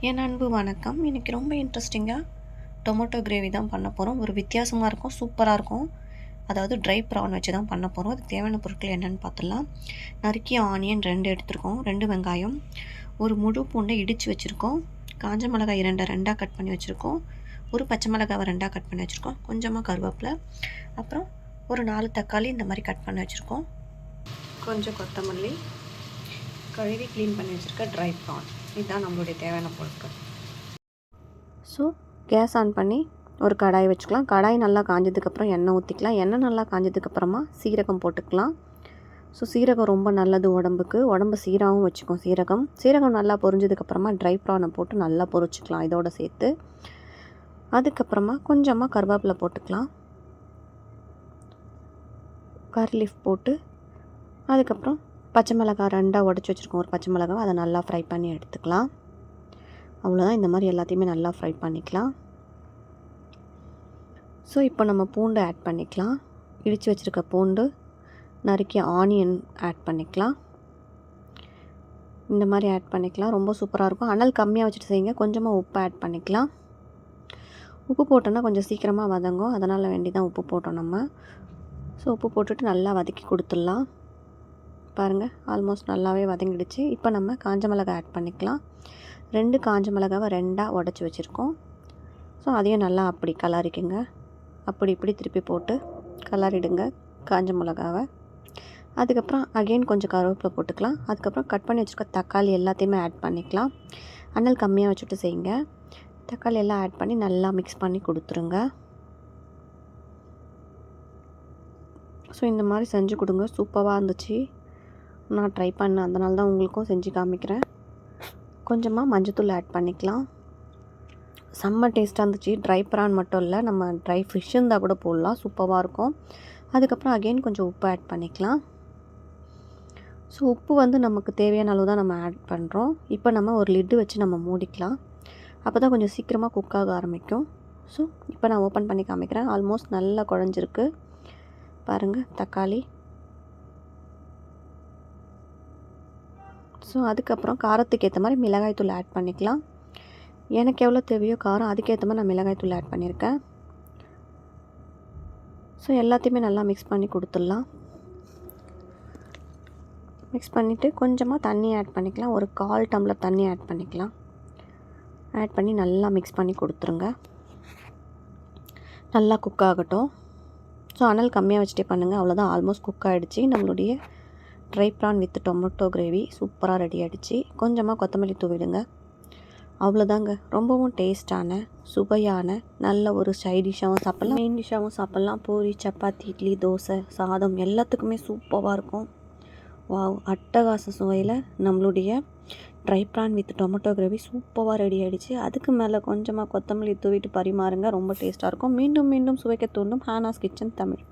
என் அன்பு வணக்கம். இன்றைக்கி ரொம்ப இன்ட்ரெஸ்டிங்காக டொமேட்டோ கிரேவி தான் பண்ண போகிறோம். ஒரு வித்தியாசமாக இருக்கும், சூப்பராக இருக்கும். அதாவது ட்ரை ப்ரான் வச்சு தான் பண்ண போகிறோம். அதுக்கு தேவையான பொருட்கள் என்னென்னு பார்த்துடலாம். நறுக்கிய ஆனியன் 2 எடுத்துருக்கோம், 2 வெங்காயம், ஒரு முழு பூண்டை இடித்து வச்சுருக்கோம், காஞ்ச மிளகாய் 2 ரெண்டாக கட் பண்ணி வச்சுருக்கோம், ஒரு பச்சை மிளகாவை 2ஆக கட் பண்ணி வச்சுருக்கோம், கொஞ்சமாக கருவேப்பிலை, அப்புறம் ஒரு 4 தக்காளி இந்த மாதிரி கட் பண்ணி வச்சுருக்கோம், கொஞ்சம் கொத்தமல்லி, கழுவி க்ளீன் பண்ணி வச்சுருக்க ட்ரை ப்ரான். இதுதான் நம்மளுடைய தேவையான பொருட்கள். ஸோ கேஸ் ஆன் பண்ணி ஒரு கடாய் வச்சுக்கலாம். கடாய் நல்லா காஞ்சதுக்கப்புறம் எண்ணெய் ஊற்றிக்கலாம். எண்ணெய் நல்லா காஞ்சதுக்கப்புறமா சீரகம் போட்டுக்கலாம். ஸோ சீரகம் ரொம்ப நல்லது உடம்புக்கு, உடம்பு சீராகவும் வச்சுக்கும் சீரகம் நல்லா பொரிஞ்சதுக்கப்புறமா ட்ரை ப்ரானை போட்டு நல்லா பொரிச்சிக்கலாம் இதோடு சேர்த்து. அதுக்கப்புறமா கொஞ்சமாக கருவேப்பிலை போட்டுக்கலாம், கறி லீஃப் போட்டு, அதுக்கப்புறம் பச்சை மிளகாய் 2ஆக உடச்சி வச்சுருக்கோம், ஒரு பச்சை மிளகாவை அதை நல்லா ஃப்ரை பண்ணி எடுத்துக்கலாம். அவ்வளோதான், இந்த மாதிரி எல்லாத்தையுமே நல்லா ஃப்ரை பண்ணிக்கலாம். ஸோ இப்போ நம்ம பூண்டு ஆட் பண்ணிக்கலாம். இடித்து வச்சுருக்க பூண்டு, நறுக்கிய ஆனியன் ஆட் பண்ணிக்கலாம். இந்த மாதிரி ஆட் பண்ணிக்கலாம், ரொம்ப சூப்பராக இருக்கும். அனல் கம்மியாக வச்சுட்டு செய்யுங்க. கொஞ்சமாக உப்பு ஆட் பண்ணிக்கலாம். உப்பு போட்டோன்னா கொஞ்சம் சீக்கிரமாக வதங்கும், அதனால் வேண்டி தான் உப்பு போட்டோம் நம்ம. ஸோ உப்பு போட்டுட்டு நல்லா வதக்கி கொடுத்துடலாம். பாருங்கள், ஆல்மோஸ்ட் நல்லாவே வதங்கிடுச்சு. இப்போ நம்ம காஞ்ச மிளகாய் ஆட் பண்ணிக்கலாம். 2 காஞ்ச மிளகாவை 2ஆக உடச்சி வச்சுருக்கோம். ஸோ அதையும் நல்லா அப்படி கலரிக்குங்க, அப்படி இப்படி திருப்பி போட்டு கலரிடுங்க காஞ்ச மிளகாவை. அதுக்கப்புறம் அகெயின் கொஞ்சம் கருவேப்பிலை போட்டுக்கலாம். அதுக்கப்புறம் கட் பண்ணி வச்சுருக்க தக்காளி எல்லாத்தையுமே ஆட் பண்ணிக்கலாம். அனல் கம்மியாக வச்சுட்டு செய்யுங்க. தக்காளி எல்லாம் ஆட் பண்ணி நல்லா மிக்ஸ் பண்ணி கொடுத்துருங்க. ஸோ இந்த மாதிரி செஞ்சு கொடுங்க, சூப்பராக இருந்துச்சு. நான் ட்ரை பண்ணேன், அதனால தான் உங்களுக்கும் செஞ்சு காமிக்கிறேன். கொஞ்சமாக மஞ்சத்தூள் ஆட் பண்ணிக்கலாம். செம்ம டேஸ்ட்டாக இருந்துச்சு. ட்ரை ப்ரான் மட்டும் இல்லை, நம்ம ட்ரை ஃபிஷ் இருந்தால் கூட போடலாம், சூப்பராக இருக்கும். அதுக்கப்புறம் அகெயின் கொஞ்சம் உப்பு ஆட் பண்ணிக்கலாம். ஸோ உப்பு வந்து நமக்கு தேவையான அளவு தான் நம்ம ஆட் பண்ணுறோம். இப்போ நம்ம ஒரு லிட்டு வச்சு நம்ம மூடிக்கலாம், அப்போ தான் கொஞ்சம் சீக்கிரமாக குக் ஆக ஆரம்பிக்கும். ஸோ இப்போ நான் ஓப்பன் பண்ணி காமிக்கிறேன். ஆல்மோஸ்ட் நல்லா குழஞ்சிருக்கு பாருங்கள் தக்காளி. ஸோ அதுக்கப்புறம் காரத்துக்கு ஏற்ற மாதிரி மிளகாய்த்தூள் ஆட் பண்ணிக்கலாம். எனக்கு எவ்வளோ தேவையோ காரம், அதுக்கேற்ற மாதிரி நான் மிளகாய்த்தூள் ஆட் பண்ணியிருக்கேன். ஸோ எல்லாத்தையுமே நல்லா மிக்ஸ் பண்ணி கொடுத்துடலாம். மிக்ஸ் பண்ணிவிட்டு கொஞ்சமாக தண்ணி ஆட் பண்ணிக்கலாம். ஒரு 1/4 டம்ளர் தண்ணி ஆட் பண்ணிக்கலாம். ஆட் பண்ணி நல்லா மிக்ஸ் பண்ணி கொடுத்துருங்க. நல்லா குக் ஆகட்டும். ஸோ அனல் கம்மியாக வச்சுட்டே பண்ணுங்கள். அவ்வளோதான், ஆல்மோஸ்ட் குக் ஆகிடுச்சு. நம்மளுடைய dry prawn with tomato gravy சூப்பராக ரெடி ஆகிடுச்சு. கொஞ்சமாக கொத்தமல்லி தூவிடுங்க. அவ்வளோதாங்க, ரொம்பவும் டேஸ்ட்டான, சுவையான, நல்ல ஒரு சைட் டிஷ்ஷாகவும் சாப்பிட்லாம், மெயின் டிஷ்ஷாகவும் சாப்பிட்லாம். பூரி, சப்பாத்தி, இட்லி, தோசை, சாதம் எல்லாத்துக்குமே சூப்பராக இருக்கும். வாவ், அட்டகாச சுவையில் நம்மளுடைய dry prawn with tomato gravy சூப்பராக ரெடி ஆகிடுச்சு. அதுக்கு மேலே கொஞ்சமாக கொத்தமல்லி தூவிட்டு பரிமாறுங்க, ரொம்ப டேஸ்ட்டாக இருக்கும். மீண்டும் மீண்டும் சுவைக்க தூண்டும் ஹானாஸ் கிச்சன் தமிழ்.